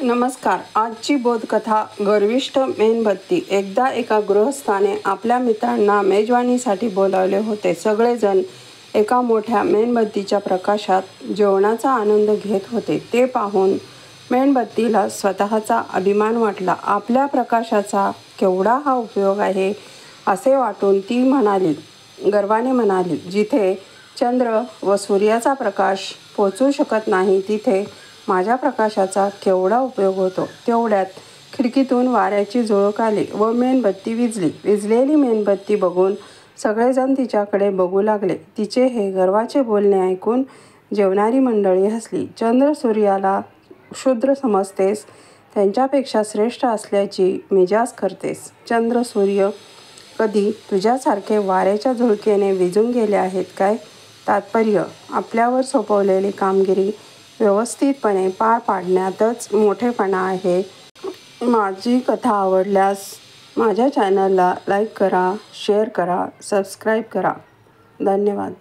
नमस्कार. आजची बोधकथा गर्विष्ठ मेणबत्ती. एकदा एका गृहस्थाने आपल्या मित्रांना मेजवानीसाठी बोलावले होते. सगळेजण एका मोठ्या मेणबत्तीच्या प्रकाशात जेवणाचा आनंद घेत होते. ते पाहून मेणबत्तीला स्वतःचा अभिमान वाटला. आपल्या प्रकाशाचा केवढा हा उपयोग आहे असे वाटून ती गर्वाने म्हणाली, जिथे चंद्र व सूर्याचा प्रकाश पोचू शकत नाही तिथे माझ्या प्रकाशाचा केवढा उपयोग होतो. तेवढ्यात खिडकीतून वाऱ्याची झुळूक आली व मेणबत्ती विझली. विझलेली मेणबत्ती बघून सगळेजण तिच्याकडे बघू लागले. तिचे हे गर्वाचे बोलणे ऐकून जेवणारी मंडळी हसली. चंद्र सूर्याला क्षुद्र समजतेस, त्यांच्यापेक्षा श्रेष्ठ असल्याची मिजाज करतेस. चंद्र सूर्य कधी तुझ्यासारखे वाऱ्याच्या झुळकेने विझून गेले आहेत काय? तात्पर्य: आपल्यावर सोपवलेली कामगिरी व्यवस्थितपणे पार पाडण्यातच मोठेपणा आहे. माझी कथा आवडल्यास माझ्या चॅनलला लाईक करा, शेअर करा, सबस्क्राईब करा. धन्यवाद.